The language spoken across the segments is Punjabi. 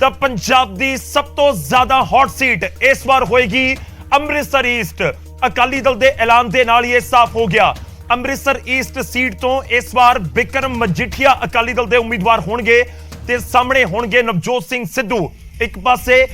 ਤਾਂ ਪੰਜਾਬ ਦੀ ਸਭ ਤੋਂ ਜ਼ਿਆਦਾ ਹੌਟ ਸੀਟ ਇਸ ਵਾਰ ਹੋਏਗੀ ਅੰਮ੍ਰਿਤਸਰ ਈਸਟ। ਅਕਾਲੀ ਦਲ ਦੇ ਐਲਾਨ ਦੇ ਨਾਲ ਹੀ ਇਹ ਸਾਫ਼ ਹੋ ਗਿਆ। ਅੰਮ੍ਰਿਤਸਰ ਈਸਟ ਸੀਟ ਤੋਂ ਇਸ ਵਾਰ ਬਿਕਰਮ ਮਜੀਠੀਆ ਅਕਾਲੀ ਦਲ ਦੇ ਉਮੀਦਵਾਰ ਹੋਣਗੇ ਤੇ ਸਾਹਮਣੇ ਹੋਣਗੇ ਨਵਜੋਤ ਸਿੰਘ ਸਿੱਧੂ। ਇੱਕ ਪਾਸੇ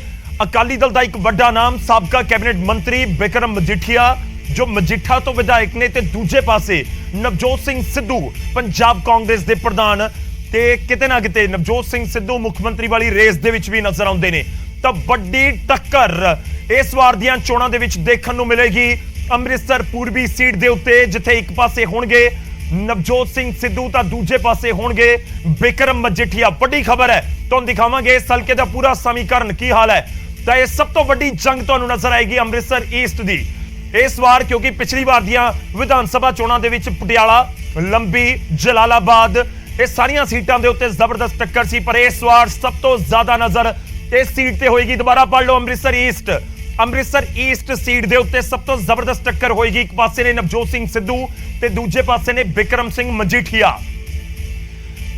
ਅਕਾਲੀ ਦਲ ਦਾ ਇੱਕ ਵੱਡਾ ਨਾਮ ਸਾਬਕਾ ਕੈਬਨਿਟ ਮੰਤਰੀ ਬਿਕਰਮ ਮਜੀਠੀਆ ਜੋ ਮਜੀਠਾ ਤੋਂ ਵਿਧਾਇਕ ਨੇ, ਤੇ ਦੂਜੇ ਪਾਸੇ ਨਵਜੋਤ ਸਿੰਘ ਸਿੱਧੂ ਪੰਜਾਬ ਕਾਂਗਰਸ ਦੇ ਪ੍ਰਧਾਨ, ਤੇ ਕਿਤੇ ਨਾ ਕਿਤੇ ਨਵਜੋਤ ਸਿੰਘ ਸਿੱਧੂ ਮੁੱਖ ਮੰਤਰੀ ਵਾਲੀ ਰੇਸ ਦੇ ਵਿੱਚ ਵੀ ਨਜ਼ਰ ਆਉਂਦੇ ਨੇ। ਤਾਂ ਵੱਡੀ ਟੱਕਰ ਇਸ ਵਾਰ ਦੀਆਂ ਚੋਣਾਂ ਦੇ ਵਿੱਚ ਦੇਖਣ ਨੂੰ ਮਿਲੇਗੀ ਅੰਮ੍ਰਿਤਸਰ ਪੂਰਬੀ ਸੀਟ ਦੇ ਉੱਤੇ, ਜਿੱਥੇ ਇੱਕ ਪਾਸੇ ਹੋਣਗੇ ਨਵਜੋਤ ਸਿੰਘ ਸਿੱਧੂ ਤਾਂ ਦੂਜੇ ਪਾਸੇ ਹੋਣਗੇ ਬਿਕਰਮ ਮਜੀਠੀਆ। ਵੱਡੀ ਖਬਰ ਹੈ, ਤੁਹਾਨੂੰ ਦਿਖਾਵਾਂਗੇ ਇਸ ਹਲਕੇ ਦਾ ਪੂਰਾ ਸਮੀਕਰਨ ਕੀ ਹਾਲ ਹੈ। ਤਾਂ ਇਹ ਸਭ ਤੋਂ ਵੱਡੀ ਜੰਗ ਤੁਹਾਨੂੰ ਨਜ਼ਰ ਆਏਗੀ ਅੰਮ੍ਰਿਤਸਰ ਈਸਟ ਦੀ ਇਸ ਵਾਰ, ਕਿਉਂਕਿ ਪਿਛਲੀ ਵਾਰ ਦੀਆਂ ਵਿਧਾਨ ਸਭਾ ਚੋਣਾਂ ਦੇ ਵਿੱਚ ਪਟਿਆਲਾ, ਲੰਬੀ, ਜਲਾਲਾਬਾਦ ਇਹ ਸਾਰੀਆਂ ਸੀਟਾਂ ਦੇ ਉੱਤੇ ਜ਼ਬਰਦਸਤ ਟੱਕਰ ਸੀ, ਪਰ ਇਸ ਵਾਰ ਸਭ ਤੋਂ ਜ਼ਿਆਦਾ ਨਜ਼ਰ ਇਸ ਸੀਟ ਤੇ ਹੋਏਗੀ। ਦੁਬਾਰਾ ਪੜ੍ਹ ਲਓ, ਅੰਮ੍ਰਿਤਸਰ ਈਸਟ ਸੀਟ ਦੇ ਉੱਤੇ ਸਭ ਤੋਂ ਜ਼ਬਰਦਸਤ ਟੱਕਰ ਹੋਏਗੀ। ਇੱਕ ਪਾਸੇ ਨੇ ਨਵਜੋਤ ਸਿੰਘ ਸਿੱਧੂ ਤੇ ਦੂਜੇ ਪਾਸੇ ਨੇ ਬਿਕਰਮ ਸਿੰਘ ਮਜੀਠੀਆ।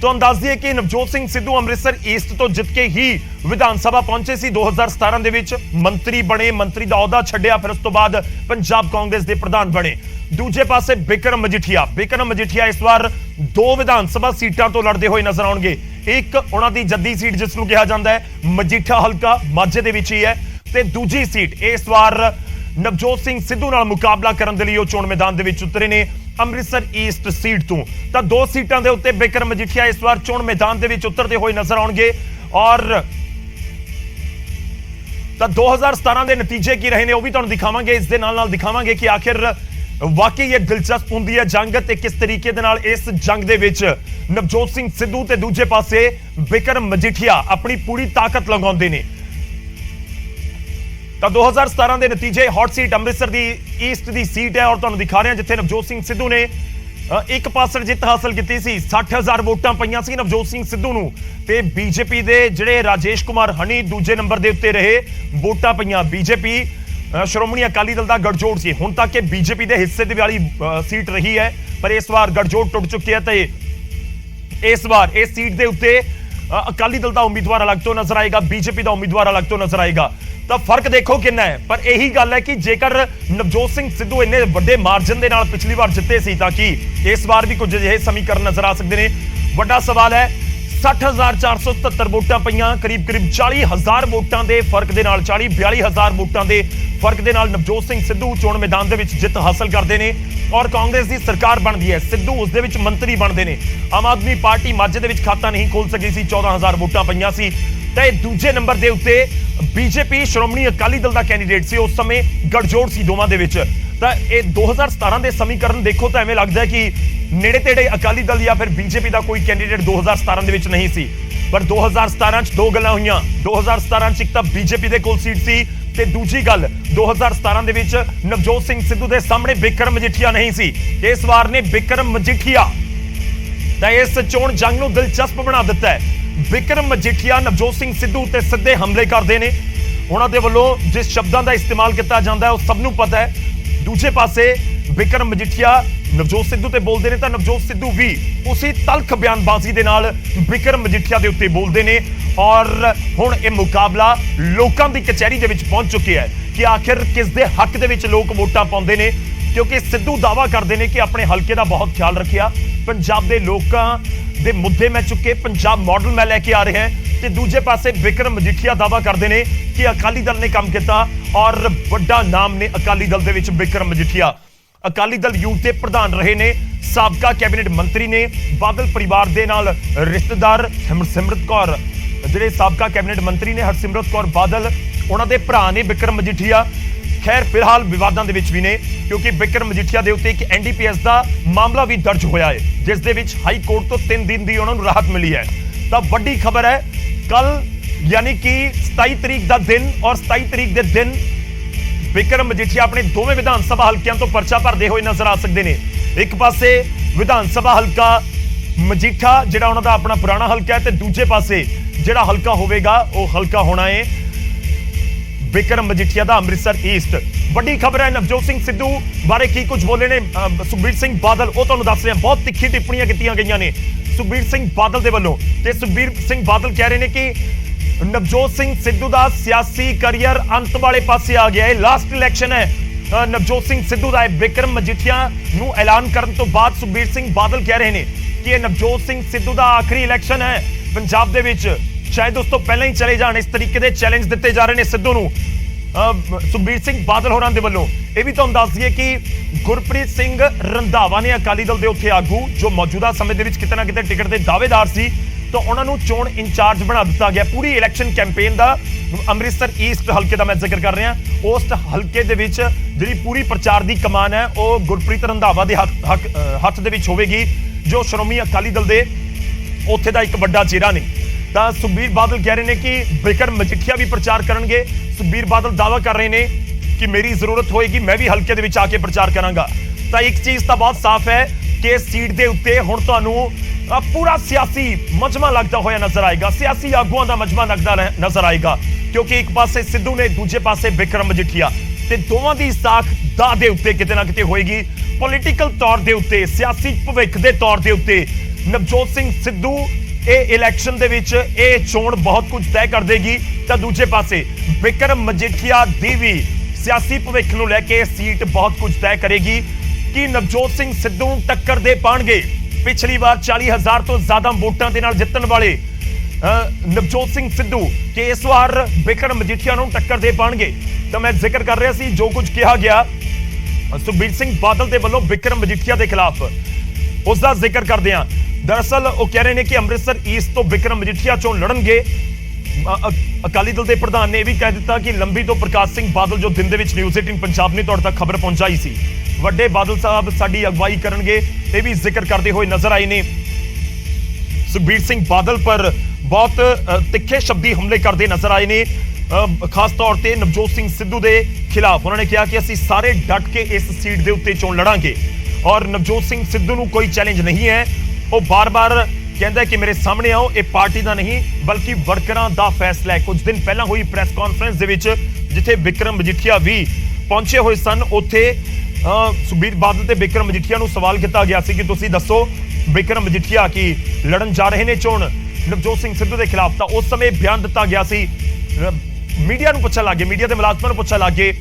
ਤੁਹਾਨੂੰ ਦੱਸ ਦਈਏ ਕਿ ਨਵਜੋਤ ਸਿੰਘ ਸਿੱਧੂ ਅੰਮ੍ਰਿਤਸਰ ਈਸਟ ਤੋਂ ਜਿੱਤ ਕੇ ਹੀ ਵਿਧਾਨ ਸਭਾ ਪਹੁੰਚੇ ਸੀ 2017 ਦੇ ਵਿੱਚ, ਮੰਤਰੀ ਬਣੇ, ਮੰਤਰੀ ਦਾ ਅਹੁਦਾ ਛੱਡਿਆ, ਫਿਰ ਉਸ ਤੋਂ ਬਾਅਦ ਪੰਜਾਬ ਕਾਂਗਰਸ ਦੇ ਪ੍ਰਧਾਨ ਬਣੇ। ਦੂਜੇ ਪਾਸੇ ਬਿਕਰਮ ਮਜੀਠੀਆ ਇਸ ਵਾਰ 2 ਵਿਧਾਨ ਸਭਾ ਸੀਟਾਂ ਤੋਂ ਲੜਦੇ ਹੋਏ ਨਜ਼ਰ ਆਉਣਗੇ। ਇੱਕ ਉਹਨਾਂ ਦੀ ਜੱਦੀ ਸੀਟ ਜਿਸ ਨੂੰ ਕਿਹਾ ਜਾਂਦਾ ਹੈ ਮਜੀਠਾ ਹਲਕਾ ਮਾਝੇ ਦੇ ਵਿੱਚ ਹੀ ਹੈ, ਤੇ ਦੂਜੀ ਸੀਟ ਇਸ ਵਾਰ ਨਵਜੋਤ ਸਿੰਘ ਸਿੱਧੂ ਨਾਲ ਮੁਕਾਬਲਾ ਕਰਨ ਦੇ ਲਈ ਉਹ ਚੋਣ ਮੈਦਾਨ ਦੇ ਵਿੱਚ ਉਤਰੇ ਨੇ ਅੰਮ੍ਰਿਤਸਰ ਈਸਟ ਸੀਟ ਤੋਂ। ਤਾਂ 2 ਸੀਟਾਂ ਦੇ ਉੱਤੇ ਬਿਕਰਮ ਮਜੀਠੀਆ ਇਸ ਵਾਰ ਚੋਣ ਮੈਦਾਨ ਦੇ ਵਿੱਚ ਉਤਰਦੇ ਹੋਏ ਨਜ਼ਰ ਆਉਣਗੇ। ਔਰ ਤਾਂ 2017 ਦੇ ਨਤੀਜੇ ਕੀ ਰਹੇ ਨੇ ਉਹ ਵੀ ਤੁਹਾਨੂੰ ਦਿਖਾਵਾਂਗੇ। ਇਸ ਦੇ ਨਾਲ ਦਿਖਾਵਾਂਗੇ ਕਿ ਆਖਿਰ ਵਾਕਈ ਇਹ ਦਿਲਚਸਪ ਹੁੰਦੀ ਹੈ ਜੰਗ, ਤੇ ਕਿਸ ਤਰੀਕੇ ਦੇ ਨਾਲ ਇਸ ਜੰਗ ਦੇ ਵਿੱਚ ਨਵਜੋਤ ਸਿੰਘ ਸਿੱਧੂ ਤੇ ਦੂਜੇ ਪਾਸੇ ਬਿਕਰਮ ਮਜੀਠੀਆ ਆਪਣੀ ਪੂਰੀ ਤਾਕਤ ਲਗਾਉਂਦੇ ਨੇ। ਤਾਂ 2017 ਦੇ ਨਤੀਜੇ ਹੌਟ ਸੀਟ ਅੰਮ੍ਰਿਤਸਰ ਦੀ ਈਸਟ ਦੀ ਸੀਟ ਹੈ, ਔਰ ਤੁਹਾਨੂੰ ਦਿਖਾ ਰਹੇ ਹਾਂ ਜਿੱਥੇ ਨਵਜੋਤ ਸਿੰਘ ਸਿੱਧੂ ਨੇ 1% ਜਿੱਤ ਹਾਸਲ ਕੀਤੀ ਸੀ। 60,000 ਵੋਟਾਂ ਪਈਆਂ ਸੀ ਨਵਜੋਤ ਸਿੰਘ ਸਿੱਧੂ ਨੂੰ, ਤੇ ਬੀਜੇਪੀ ਦੇ ਜਿਹੜੇ ਰਾਜੇਸ਼ ਕੁਮਾਰ ਹਨੀ ਦੂਜੇ ਨੰਬਰ ਦੇ ਉੱਤੇ ਰਹੇ, ਵੋਟਾਂ ਪਈਆਂ। ਬੀਜੇਪੀ ਸ਼੍ਰੋਮਣੀ ਅਕਾਲੀ ਦਲ ਦਾ ਗੜਜੋੜ ਸੀ, ਹੁਣ ਤੱਕ ਇਹ ਬੀਜੇਪੀ ਦੇ ਹਿੱਸੇ ਦੀ ਵਾਲੀ ਸੀਟ ਰਹੀ ਹੈ, ਪਰ ਇਸ ਵਾਰ ਗੜਜੋੜ ਟੁੱਟ ਚੁੱਕਿਆ ਤੇ ਇਸ ਵਾਰ ਇਸ ਸੀਟ ਦੇ ਉੱਤੇ ਅਕਾਲੀ ਦਲ ਦਾ ਉਮੀਦਵਾਰ ਅਲੱਗ ਤੋਂ ਨਜ਼ਰ ਆਏਗਾ, ਬੀਜੇਪੀ ਦਾ ਉਮੀਦਵਾਰ ਅਲੱਗ ਤੋਂ ਨਜ਼ਰ ਆਏਗਾ। ਤਾਂ ਫਰਕ ਦੇਖੋ ਕਿੰਨਾ ਹੈ, ਪਰ ਇਹੀ ਗੱਲ ਹੈ ਕਿ ਜੇਕਰ ਨਵਜੋਤ ਸਿੰਘ ਸਿੱਧੂ ਇੰਨੇ ਵੱਡੇ ਮਾਰਜਨ ਦੇ ਨਾਲ ਪਿਛਲੀ ਵਾਰ ਜਿੱਤੇ ਸੀ, ਤਾਂ ਕਿ ਇਸ ਵਾਰ ਵੀ ਕੁਝ ਅਜਿਹੇ ਸਮੀਕਰਨ ਨਜ਼ਰ ਆ ਸਕਦੇ ਨੇ। ਵੱਡਾ ਸਵਾਲ ਹੈ, 60,477 ਵੋਟਾਂ ਪਈਆਂ, ਕਰੀਬ 40,000 ਵੋਟਾਂ ਦੇ ਫਰਕ ਦੇ ਨਾਲ, 42,000 ਵੋਟਾਂ ਦੇ ਫਰਕ ਦੇ ਨਾਲ ਨਵਜੋਤ ਸਿੰਘ ਸਿੱਧੂ ਚੋਣ ਮੈਦਾਨ ਦੇ ਵਿੱਚ ਜਿੱਤ ਹਾਸਲ ਕਰਦੇ ਨੇ, ਔਰ ਕਾਂਗਰਸ ਦੀ ਸਰਕਾਰ ਬਣਦੀ ਹੈ। ਸਿੱਧੂ ਉਸ ਦੇ ਵਿੱਚ ਮੰਤਰੀ ਬਣਦੇ ਨੇ। ਆਮ ਆਦਮੀ ਪਾਰਟੀ ਮਾਝੇ ਦੇ ਵਿੱਚ ਖਾਤਾ ਨਹੀਂ ਖੋਲ ਸਕੀ ਸੀ, 14,000 ਵੋਟਾਂ ਪਈਆਂ ਸੀ। ਤੇ ਦੂਜੇ ਨੰਬਰ ਦੇ ਉੱਤੇ ਬੀਜੇਪੀ ਸ਼੍ਰੋਮਣੀ ਅਕਾਲੀ ਦਲ ਦਾ ਕੈਂਡੀਡੇਟ ਸੀ, ਉਸ ਸਮੇਂ ਗੜਜੋੜ ਸੀ ਦੋਵਾਂ ਦੇ ਵਿੱਚ। ਤਾਂ ਇਹ 2017 ਦੇ ਸਮੀਕਰਨ ਦੇਖੋ ਤਾਂ ਐਵੇਂ ਲੱਗਦਾ ਕਿ ਨੇੜੇ ਤੇੜੇ ਅਕਾਲੀ ਦਲ ਜਾਂ ਫਿਰ ਬੀਜੇਪੀ ਦਾ ਕੋਈ ਕੈਂਡੀਡੇਟ 2017 ਦੇ ਵਿੱਚ ਨਹੀਂ ਸੀ, ਪਰ 2017 ਚ 2 ਗੱਲਾਂ ਹੋਈਆਂ। 2017 ਚ ਇੱਕ ਤਾਂ ਬੀਜੇਪੀ ਦੇ ਕੋਲ ਸੀਟ ਸੀ, ਤੇ ਦੂਜੀ ਗੱਲ 2017 ਦੇ ਵਿੱਚ ਨਵਜੋਤ ਸਿੰਘ ਸਿੱਧੂ ਦੇ ਸਾਹਮਣੇ ਬਿਕਰਮ ਮਜੀਠੀਆ ਨਹੀਂ ਸੀ। ਇਸ ਵਾਰ ਨੇ ਬਿਕਰਮ ਮਜੀਠੀਆ ਤਾਂ ਇਸ ਚੋਣ ਜੰਗ ਨੂੰ ਦਿਲਚਸਪ ਬਣਾ ਦਿੱਤਾ ਹੈ। ਬਿਕਰਮ ਮਜੀਠੀਆ ਨਵਜੋਤ ਸਿੰਘ ਸਿੱਧੂ ਤੇ ਸਿੱਧੇ ਹਮਲੇ ਕਰਦੇ ਨੇ, ਉਹਨਾਂ ਦੇ ਵੱਲੋਂ ਜਿਸ ਸ਼ਬਦਾਂ ਦਾ ਇਸਤੇਮਾਲ ਕੀਤਾ ਜਾਂਦਾ ਹੈ ਉਹ ਸਭ ਨੂੰ ਪਤਾ ਹੈ। ਦੂਜੇ ਪਾਸੇ ਬਿਕਰਮ ਮਜੀਠੀਆ ਨਵਜੋਤ ਸਿੱਧੂ ਤੇ ਬੋਲਦੇ ਨੇ, ਤਾਂ ਨਵਜੋਤ ਸਿੱਧੂ ਵੀ ਉਸੇ ਤਲਖ ਬਿਆਨਬਾਜ਼ੀ ਦੇ ਨਾਲ ਬਿਕਰਮ ਮਜੀਠੀਆ ਦੇ ਉੱਤੇ ਬੋਲਦੇ ਨੇ। ਔਰ ਹੁਣ ਇਹ ਮੁਕਾਬਲਾ ਲੋਕਾਂ ਦੀ ਕਚਹਿਰੀ ਦੇ ਵਿੱਚ ਪਹੁੰਚ ਚੁੱਕਿਆ ਹੈ ਕਿ ਆਖਿਰ ਕਿਸ ਦੇ ਹੱਕ ਦੇ ਵਿੱਚ ਲੋਕ ਵੋਟਾਂ ਪਾਉਂਦੇ ਨੇ, ਕਿਉਂਕਿ ਸਿੱਧੂ ਦਾਅਵਾ ਕਰਦੇ ਨੇ ਕਿ ਆਪਣੇ ਹਲਕੇ ਦਾ ਬਹੁਤ ਖਿਆਲ ਰੱਖਿਆ, ਪੰਜਾਬ ਦੇ ਲੋਕਾਂ ਦੇ ਮੁੱਦੇ ਮੈਂ ਚੁੱਕੇ, ਪੰਜਾਬ ਮਾਡਲ ਮੈਂ ਲੈ ਕੇ ਆ ਰਿਹਾ। ਤੇ ਦੂਜੇ ਪਾਸੇ ਬਿਕਰਮ ਮਜੀਠੀਆ ਦਾਅਵਾ ਕਰਦੇ ਨੇ ਕਿ ਅਕਾਲੀ ਦਲ ਨੇ ਕੰਮ ਕੀਤਾ, ਔਰ ਵੱਡਾ ਨਾਮ ਨੇ ਅਕਾਲੀ ਦਲ ਦੇ ਵਿੱਚ ਬਿਕਰਮ ਮਜੀਠੀਆ। ਅਕਾਲੀ ਦਲ ਯੂਥ ਦੇ ਪ੍ਰਧਾਨ ਰਹੇ ਨੇ, ਸਾਬਕਾ ਕੈਬਨਿਟ ਮੰਤਰੀ ਨੇ, ਬਾਦਲ ਪਰਿਵਾਰ ਦੇ ਨਾਲ ਰਿਸ਼ਤੇਦਾਰ। ਹਰਸਿਮਰਤ ਕੌਰ ਜਿਹੜੇ ਸਾਬਕਾ ਕੈਬਨਿਟ ਮੰਤਰੀ ਨੇ, ਹਰਸਿਮਰਤ ਕੌਰ ਬਾਦਲ, ਉਹਨਾਂ ਦੇ ਭਰਾ ਨੇ ਬਿਕਰਮ ਮਜੀਠੀਆ। ਖੈਰ ਫਿਲਹਾਲ ਵਿਵਾਦਾਂ ਦੇ ਵਿੱਚ ਵੀ ਨੇ, ਕਿਉਂਕਿ ਬਿਕਰਮ ਮਜੀਠੀਆ ਦੇ ਉੱਤੇ ਇੱਕ NDPS ਦਾ ਮਾਮਲਾ ਵੀ ਦਰਜ ਹੋਇਆ ਹੈ, ਜਿਸ ਦੇ ਵਿੱਚ ਹਾਈ ਕੋਰਟ ਤੋਂ 3 ਦਿਨ ਦੀ ਉਹਨਾਂ ਨੂੰ ਰਾਹਤ ਮਿਲੀ ਹੈ। ਤਾਂ ਵੱਡੀ ਖਬਰ ਹੈ, ਕੱਲ ਯਾਨੀ ਕਿ 27 ਤਰੀਕ ਦਾ ਦਿਨ, ਔਰ 27 ਤਰੀਕ ਦੇ ਦਿਨ ਬਿਕਰਮ ਮਜੀਠੀਆ ਆਪਣੇ ਦੋਵੇਂ ਵਿਧਾਨ ਸਭਾ ਹਲਕਿਆਂ ਤੋਂ ਪਰਚਾ ਭਰਦੇ ਹੋਏ ਨਜ਼ਰ ਆ ਸਕਦੇ ਨੇ। ਇੱਕ ਪਾਸੇ ਵਿਧਾਨ ਸਭਾ ਹਲਕਾ ਮਜੀਠਾ ਜਿਹੜਾ ਉਹਨਾਂ ਦਾ ਆਪਣਾ ਪੁਰਾਣਾ ਹਲਕਾ ਹੈ, ਤੇ ਦੂਜੇ ਪਾਸੇ ਜਿਹੜਾ ਹਲਕਾ ਹੋਵੇਗਾ ਉਹ ਹਲਕਾ ਹੋਣਾ ਹੈ ਬਿਕਰਮ ਮਜੀਠੀਆ ਦਾ ਅੰਮ੍ਰਿਤਸਰ ਈਸਟ। ਵੱਡੀ ਖਬਰ ਹੈ, ਨਵਜੋਤ ਸਿੰਘ ਸਿੱਧੂ ਬਾਰੇ ਕੀ ਕੁਝ ਬੋਲੇ ਨੇ ਸੁਖਬੀਰ ਸਿੰਘ ਬਾਦਲ, ਉਹ ਤੁਹਾਨੂੰ ਦੱਸ ਰਿਹਾ। ਬਹੁਤ ਤਿੱਖੀ ਟਿੱਪਣੀਆਂ ਕੀਤੀਆਂ ਗਈਆਂ ਨੇ ਸੁਖਬੀਰ ਸਿੰਘ ਬਾਦਲ ਦੇ ਵੱਲੋਂ, ਤੇ ਸੁਖਬੀਰ ਸਿੰਘ ਬਾਦਲ ਕਹਿ ਰਹੇ ਨੇ ਕਿ ਨਵਜੋਤ ਸਿੰਘ ਸਿੱਧੂ ਦਾ ਸਿਆਸੀ ਕੈਰੀਅਰ ਅੰਤ ਵਾਲੇ ਪਾਸੇ ਆ ਗਿਆ ਹੈ। ਲਾਸਟ ਇਲੈਕਸ਼ਨ ਹੈ ਨਵਜੋਤ ਸਿੰਘ ਸਿੱਧੂ ਦਾ। ਬਿਕਰਮ ਮਜੀਠੀਆ ਨੂੰ ਐਲਾਨ ਕਰਨ ਤੋਂ ਬਾਅਦ ਸੁਖਬੀਰ ਸਿੰਘ ਬਾਦਲ ਕਹਿ ਰਹੇ ਨੇ ਕਿ ਇਹ ਨਵਜੋਤ ਸਿੰਘ ਸਿੱਧੂ ਦਾ ਆਖਰੀ ਇਲੈਕਸ਼ਨ ਹੈ ਪੰਜਾਬ ਦੇ ਵਿੱਚ। ਸ਼ਾਇਦ ਉਸ ਤੋਂ ਪਹਿਲਾਂ ਹੀ ਚਲੇ ਜਾਣ, ਇਸ ਤਰੀਕੇ ਦੇ ਚੈਲੰਜ ਦਿੱਤੇ ਜਾ ਰਹੇ ਨੇ ਸਿੱਧੂ ਨੂੰ ਸੁਖਬੀਰ ਸਿੰਘ ਬਾਦਲ ਹੋਰਾਂ ਦੇ ਵੱਲੋਂ। ਇਹ ਵੀ ਤੁਹਾਨੂੰ ਦੱਸ ਦਈਏ ਕਿ ਗੁਰਪ੍ਰੀਤ ਸਿੰਘ ਰੰਧਾਵਾ ਨੇ ਅਕਾਲੀ ਦਲ ਦੇ ਉੱਥੇ ਆਗੂ ਜੋ ਮੌਜੂਦਾ ਸਮੇਂ ਦੇ ਵਿੱਚ ਕਿਤੇ ਨਾ ਕਿਤੇ ਟਿਕਟ ਦੇ ਦਾਅਵੇਦਾਰ ਸੀ, ਤਾਂ ਉਹਨਾਂ ਨੂੰ ਚੋਣ ਇੰਚਾਰਜ ਬਣਾ ਦਿੱਤਾ ਗਿਆ ਪੂਰੀ ਇਲੈਕਸ਼ਨ ਕੈਂਪੇਨ ਦਾ। ਅੰਮ੍ਰਿਤਸਰ ਈਸਟ ਹਲਕੇ ਦਾ ਮੈਂ ਜ਼ਿਕਰ ਕਰ ਰਿਹਾ। ਉਸ ਹਲਕੇ ਦੇ ਵਿੱਚ ਜਿਹੜੀ ਪੂਰੀ ਪ੍ਰਚਾਰ ਦੀ ਕਮਾਨ ਹੈ ਉਹ ਗੁਰਪ੍ਰੀਤ ਰੰਧਾਵਾ ਦੇ ਹੱਥ ਦੇ ਵਿੱਚ ਹੋਵੇਗੀ, ਜੋ ਸ਼੍ਰੋਮਣੀ ਅਕਾਲੀ ਦਲ ਦੇ ਉੱਥੇ ਦਾ ਇੱਕ ਵੱਡਾ ਚਿਹਰਾ ਨੇ। ਤਾਂ ਸੁਖਬੀਰ ਬਾਦਲ ਕਹਿ ਰਹੇ ਨੇ ਕਿ ਬਿਕਰਮ ਮਜੀਠੀਆ ਵੀ ਪ੍ਰਚਾਰ ਕਰਨਗੇ। ਸੁਖਬੀਰ ਬਾਦਲ ਦਾਅਵਾ ਕਰ ਰਹੇ ਨੇ ਕਿ ਮੇਰੀ ਜ਼ਰੂਰਤ ਹੋਏਗੀ ਮੈਂ ਵੀ ਹਲਕੇ ਦੇ ਵਿੱਚ ਆ ਕੇ ਪ੍ਰਚਾਰ ਕਰਾਂਗਾ। ਤਾਂ ਇੱਕ ਚੀਜ਼ ਤਾਂ ਬਹੁਤ ਸਾਫ਼ ਹੈ ਕਿ ਇਸ ਸੀਟ ਦੇ ਉੱਤੇ ਹੁਣ ਤੁਹਾਨੂੰ ਪੂਰਾ ਸਿਆਸੀ ਮਜਮਾ ਲੱਗਦਾ ਹੋਇਆ ਨਜ਼ਰ ਆਏਗਾ, ਸਿਆਸੀ ਆਗੂਆਂ ਦਾ ਮਜਮਾ ਲੱਗਦਾ ਨਜ਼ਰ ਆਏਗਾ, ਕਿਉਂਕਿ ਇੱਕ ਪਾਸੇ ਸਿੱਧੂ ਨੇ, ਦੂਜੇ ਪਾਸੇ ਬਿਕਰਮ ਮਜੀਠੀਆ, ਤੇ ਦੋਵਾਂ ਦੀ ਸਾਖ ਦਾ ਦੇ ਉੱਤੇ ਕਿਤੇ ਨਾ ਕਿਤੇ ਹੋਏਗੀ। ਪੋਲੀਟੀਕਲ ਤੌਰ ਦੇ ਉੱਤੇ, ਸਿਆਸੀ ਭਵਿੱਖ ਦੇ ਤੌਰ ਦੇ ਉੱਤੇ ਨਵਜੋਤ ਸਿੰਘ ਸਿੱਧੂ ਇਹ ਇਲੈਕਸ਼ਨ ਦੇ ਵਿੱਚ ਇਹ ਚੋਣ ਬਹੁਤ ਕੁਝ ਤੈਅ ਕਰ ਦੇਗੀ। ਤਾਂ ਦੂਜੇ ਪਾਸੇ ਬਿਕਰਮ ਮਜੀਠੀਆ ਦੀ ਵੀ ਸਿਆਸੀ ਭਵਿੱਖ ਨੂੰ ਲੈ ਕੇ ਸੀਟ ਬਹੁਤ ਕੁਝ ਤੈਅ ਕਰੇਗੀ ਕਿ ਨਵਜੋਤ ਸਿੰਘ ਸਿੱਧੂ ਨੂੰ ਟੱਕਰ ਦੇ ਪਾਣਗੇ। ਪਿਛਲੀ ਵਾਰ 40,000 ਤੋਂ ਜ਼ਿਆਦਾ ਵੋਟਾਂ ਦੇ ਨਾਲ ਜਿੱਤਣ ਵਾਲੇ ਨਵਜੋਤ ਸਿੰਘ ਸਿੱਧੂ ਕਿ ਇਸ ਵਾਰ ਬਿਕਰਮ ਮਜੀਠੀਆ ਨੂੰ ਟੱਕਰ ਦੇ ਪਾਣਗੇ। ਤਾਂ ਮੈਂ ਜ਼ਿਕਰ ਕਰ ਰਿਹਾ ਸੀ ਜੋ ਕੁਝ ਕਿਹਾ ਗਿਆ ਸੁਖਬੀਰ ਸਿੰਘ ਬਾਦਲ ਦੇ ਵੱਲੋਂ ਬਿਕਰਮ ਮਜੀਠੀਆ ਦੇ ਖਿਲਾਫ, ਉਸ ਦਾ ਜ਼ਿਕਰ ਕਰਦੇ ਹਾਂ। ਦਰਅਸਲ ਉਹ ਕਹਿ ਰਹੇ ਨੇ ਕਿ ਅੰਮ੍ਰਿਤਸਰ ਈਸਟ ਤੋਂ ਬਿਕਰਮ ਮਜੀਠੀਆ ਚੋਣ ਲੜਨਗੇ। ਅਕਾਲੀ ਦਲ ਦੇ ਪ੍ਰਧਾਨ ਨੇ ਇਹ ਵੀ ਕਹਿ ਦਿੱਤਾ ਕਿ ਲੰਬੀ ਤੋਂ ਪ੍ਰਕਾਸ਼ ਸਿੰਘ ਬਾਦਲ ਜੋ ਦਿਨ ਦੇ ਵਿੱਚ ਨਿਊਜ਼ 18 ਪੰਜਾਬ ਨੇ ਤੁਹਾਡੇ ਤੱਕ ਖਬਰ ਪਹੁੰਚਾਈ ਸੀ, ਵੱਡੇ ਬਾਦਲ ਸਾਹਿਬ ਸਾਡੀ ਅਗਵਾਈ ਕਰਨਗੇ। ਇਹ ਵੀ ਜ਼ਿਕਰ ਕਰਦੇ ਹੋਏ ਨਜ਼ਰ ਆਏ ਨੇ। ਸੁਖਬੀਰ ਸਿੰਘ ਬਾਦਲ ਪਰ ਬਹੁਤ ਤਿੱਖੇ ਸ਼ਬਦੀ ਹਮਲੇ ਕਰਦੇ ਨਜ਼ਰ ਆਏ ਨੇ, ਖਾਸ ਤੌਰ ਤੇ ਨਵਜੋਤ ਸਿੰਘ ਸਿੱਧੂ ਦੇ ਖਿਲਾਫ। ਉਹਨਾਂ ਨੇ ਕਿਹਾ ਕਿ ਅਸੀਂ ਸਾਰੇ ਡਟ ਕੇ ਇਸ ਸੀਟ ਦੇ ਉੱਤੇ ਚੋਣ ਲੜਾਂਗੇ ਔਰ ਨਵਜੋਤ ਸਿੰਘ ਸਿੱਧੂ ਨੂੰ ਕੋਈ ਚੈਲੰਜ ਨਹੀਂ ਹੈ। ਉਹ ਬਾਰ-ਬਾਰ ਕਹਿੰਦਾ ਕਿ ਮੇਰੇ ਸਾਹਮਣੇ ਆਓ, ਇਹ ਪਾਰਟੀ ਦਾ ਨਹੀਂ ਬਲਕਿ ਵਰਕਰਾਂ ਦਾ ਫੈਸਲਾ ਹੈ। ਕੁਝ ਦਿਨ ਪਹਿਲਾਂ ਹੋਈ ਪ੍ਰੈਸ ਕਾਨਫਰੰਸ ਦੇ ਵਿੱਚ ਜਿੱਥੇ ਬਿਕਰਮ ਮਜੀਠੀਆ ਵੀ ਪਹੁੰਚੇ ਹੋਏ ਸਨ, ਉੱਥੇ ਸੁਖਬੀਰ ਬਾਦਲ ਤੇ ਬਿਕਰਮ ਮਜੀਠੀਆ ਨੂੰ ਸਵਾਲ ਕੀਤਾ ਗਿਆ ਸੀ ਕਿ ਤੁਸੀਂ ਦੱਸੋ ਬਿਕਰਮ ਮਜੀਠੀਆ ਕੀ ਲੜਨ ਜਾ ਰਹੇ ਨੇ ਚੋਣ ਨਵਜੋਤ ਸਿੰਘ ਸਿੱਧੂ ਦੇ ਖਿਲਾਫ। ਤਾਂ ਉਸ ਸਮੇਂ ਬਿਆਨ ਦਿੱਤਾ ਗਿਆ ਸੀ, ਮੀਡੀਆ ਨੂੰ ਪੁੱਛਣ ਲੱਗੇ, ਮੀਡੀਆ ਦੇ ਮੁਲਾਜ਼ਮਾਂ ਨੂੰ ਪੁੱਛਣ ਲੱਗੇ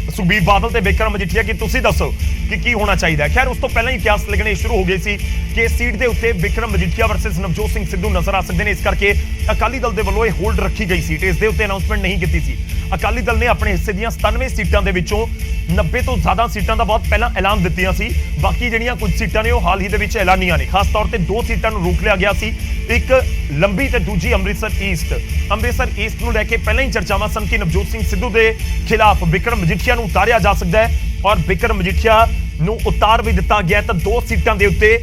ਸੁਖਬੀਰ ਬਾਦਲ ਤੇ ਬਿਕਰਮ ਮਜੀਠੀਆ ਕਿ ਤੁਸੀਂ ਦੱਸੋ ਕਿ ਕੀ ਹੋਣਾ ਚਾਹੀਦਾ। ਖੈਰ ਉਸ ਤੋਂ ਪਹਿਲਾਂ ਹੀ ਕਿਆਸ ਲੱਗਣੇ ਸ਼ੁਰੂ ਹੋ ਗਏ ਸੀ ਕਿ ਇਸ ਸੀਟ ਦੇ ਉੱਤੇ ਬਿਕਰਮ ਮਜੀਠੀਆ ਵਰਸਸ ਨਵਜੋਤ ਸਿੰਘ ਸਿੱਧੂ ਨਜ਼ਰ ਆ ਸਕਦੇ ਨੇ। ਇਸ ਕਰਕੇ ਅਕਾਲੀ ਦਲ ਦੇ ਵੱਲੋਂ ਇਹ ਹੋਲਡ ਰੱਖੀ ਗਈ ਸੀਟ, ਇਸ ਦੇ ਉੱਤੇ ਅਨਾਉਂਸਮੈਂਟ ਨਹੀਂ ਕੀਤੀ ਸੀ। ਅਕਾਲੀ ਦਲ ਨੇ ਆਪਣੇ ਹਿੱਸੇ ਦੀਆਂ 97 ਸੀਟਾਂ ਦੇ ਵਿੱਚੋਂ 90 ਤੋਂ ਜ਼ਿਆਦਾ ਸੀਟਾਂ ਦਾ ਬਹੁਤ ਪਹਿਲਾਂ ਐਲਾਨ ਦਿੱਤੀਆਂ ਸੀ। ਬਾਕੀ ਜਿਹੜੀਆਂ ਕੁਝ ਸੀਟਾਂ ਨੇ ਉਹ ਹਾਲ ਹੀ ਦੇ ਵਿੱਚ ਐਲਾਨੀਆਂ ਨੇ। ਖਾਸ ਤੌਰ ਤੇ 2 ਸੀਟਾਂ ਨੂੰ ਰੋਕ ਲਿਆ ਗਿਆ ਸੀ, ਇੱਕ ਲੰਬੀ ਤੇ ਦੂਜੀ ਅੰਮ੍ਰਿਤਸਰ ਈਸਟ। ਅੰਮ੍ਰਿਤਸਰ ਈਸਟ ਨੂੰ ਲੈ ਕੇ ਪਹਿਲਾਂ ਹੀ ਚਰਚਾਵਾਂ ਸਨ ਕਿ ਨਵਜੋਤ ਸਿੰਘ ਸਿੱਧੂ ਦੇ ਖਿਲਾਫ ਬਿਕਰਮ ਮਜੀਠੀਆ ਨੂੰ ਉਤਾਰਿਆ ਜਾ ਸਕਦਾ ਹੈ ਔਰ ਬਿਕਰਮ ਮਜੀਠੀਆ ਨੂੰ ਉਤਾਰ ਵੀ ਦਿੱਤਾ ਗਿਆ। ਤਾਂ 2 ਸੀਟਾਂ ਦੇ ਉੱਤੇ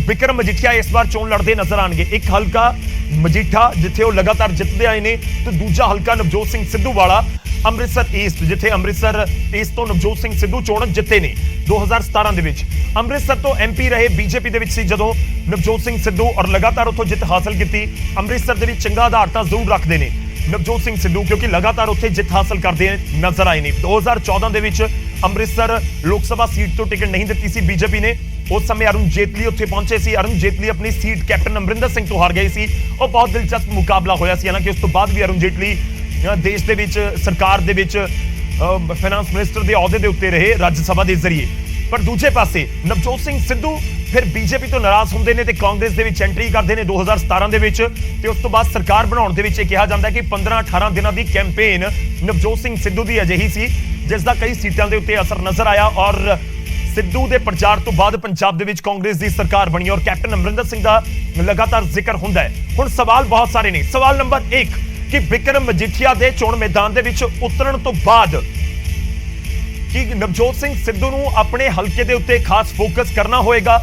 ਬਿਕਰਮ ਮਜੀਠੀਆ ਇਸ ਵਾਰ ਚੋਣ ਲੜਦੇ ਨਜ਼ਰ ਆਣਗੇ। ਇੱਕ ਹਲਕਾ ਮਜੀਠਾ ਜਿੱਥੇ ਉਹ ਲਗਾਤਾਰ ਜਿੱਤਦੇ ਆਏ ਨੇ, ਤੇ ਦੂਜਾ ਹਲਕਾ ਨਵਜੋਤ ਸਿੰਘ ਸਿੱਧੂ ਵਾਲਾ ਅੰਮ੍ਰਿਤਸਰ ਈਸਟ, ਜਿੱਥੇ ਅੰਮ੍ਰਿਤਸਰ ਈਸਟ ਤੋਂ ਨਵਜੋਤ ਸਿੰਘ ਸਿੱਧੂ ਚੋਣ ਜਿੱਤੇ ਨੇ 2017 ਦੇ ਵਿੱਚ। ਅੰਮ੍ਰਿਤਸਰ ਤੋਂ MP ਰਹੇ, ਬੀਜੇਪੀ ਦੇ ਵਿੱਚ ਸੀ ਜਦੋਂ ਨਵਜੋਤ ਸਿੰਘ ਸਿੱਧੂ, ਔਰ ਲਗਾਤਾਰ ਉੱਥੋਂ ਜਿੱਤ ਹਾਸਲ ਕੀਤੀ। ਅੰਮ੍ਰਿਤਸਰ ਦੇ ਵਿੱਚ ਚੰਗਾ ਆਧਾਰ ਤਾਂ ਜ਼ਰੂਰ ਰੱਖਦੇ ਨੇ ਨਵਜੋਤ ਸਿੰਘ ਸਿੱਧੂ, ਕਿਉਂਕਿ ਲਗਾਤਾਰ ਉੱਥੇ ਜਿੱਤ ਹਾਸਲ ਕਰਦੇ ਨਜ਼ਰ ਆਏ ਨੇ। 2014 ਦੇ ਵਿੱਚ ਅੰਮ੍ਰਿਤਸਰ ਲੋਕ ਸਭਾ ਸੀਟ ਤੋਂ ਟਿਕਟ ਨਹੀਂ ਦਿੱਤੀ ਸੀ ਬੀਜੇਪੀ ਨੇ। ਉਸ ਸਮੇਂ ਅਰੁਣ ਜੇਤਲੀ ਉੱਥੇ ਪਹੁੰਚੇ ਸੀ। ਅਰੁਣ ਜੇਤਲੀ ਆਪਣੀ ਸੀਟ ਕੈਪਟਨ ਅਮਰਿੰਦਰ ਸਿੰਘ ਤੋਂ ਹਾਰ ਗਏ ਸੀ। ਉਹ ਬਹੁਤ ਦਿਲਚਸਪ ਮੁਕਾਬਲਾ ਹੋਇਆ ਸੀ। ਹਾਲਾਂਕਿ ਉਸ ਤੋਂ ਬਾਅਦ ਵੀ ਅਰੁਣ ਜੇਤਲੀ ਦੇਸ਼ ਦੇ ਵਿੱਚ ਸਰਕਾਰ ਦੇ ਵਿੱਚ ਫਾਈਨਾਂਸ ਮਿਨਿਸਟਰ ਦੇ ਅਹੁਦੇ ਦੇ ਉੱਤੇ ਰਹੇ ਰਾਜ ਸਭਾ ਦੇ ਜ਼ਰੀਏ। ਪਰ ਦੂਜੇ ਪਾਸੇ ਨਵਜੋਤ ਸਿੰਘ ਸਿੱਧੂ ਫਿਰ ਬੀਜੇਪੀ ਤੋਂ ਨਾਰਾਜ਼ ਹੁੰਦੇ ਨੇ ਤੇ ਕਾਂਗਰਸ ਦੇ ਵਿੱਚ ਐਂਟਰੀ ਕਰਦੇ ਨੇ 2017 ਦੇ ਵਿੱਚ। ਤੇ ਉਸ ਤੋਂ ਬਾਅਦ ਸਰਕਾਰ ਬਣਾਉਣ ਦੇ ਵਿੱਚ ਇਹ ਕਿਹਾ ਜਾਂਦਾ ਕਿ 15-18 ਦਿਨਾਂ ਦੀ ਕੈਂਪੇਨ ਨਵਜੋਤ ਸਿੰਘ ਸਿੱਧੂ ਦੀ ਅਜਿਹੀ ਸੀ ਜਿਸ ਦਾ ਕਈ ਸੀਟਾਂ ਦੇ ਉੱਤੇ ਅਸਰ ਨਜ਼ਰ ਆਇਆ ਔਰ ਸਿੱਧੂ ਦੇ ਪ੍ਰਚਾਰ ਤੋਂ ਬਾਅਦ ਪੰਜਾਬ ਦੇ ਵਿੱਚ ਕਾਂਗਰਸ ਦੀ ਸਰਕਾਰ ਬਣੀ ਔਰ ਕੈਪਟਨ ਅਮਰਿੰਦਰ ਸਿੰਘ ਦਾ ਲਗਾਤਾਰ ਜ਼ਿਕਰ ਹੁੰਦਾ ਹੈ। ਹੁਣ ਸਵਾਲ ਬਹੁਤ ਸਾਰੇ ਨੇ। ਸਵਾਲ ਨੰਬਰ 1 ਕਿ ਬਿਕਰਮ ਮਜੀਠੀਆ ਦੇ ਚੋਣ ਮੈਦਾਨ ਦੇ ਵਿੱਚ ਉਤਰਨ ਤੋਂ ਬਾਅਦ ਕੀ ਨਵਜੋਤ ਸਿੰਘ ਸਿੱਧੂ ਨੂੰ ਆਪਣੇ ਹਲਕੇ ਦੇ ਉੱਤੇ ਖਾਸ ਫੋਕਸ ਕਰਨਾ ਹੋਏਗਾ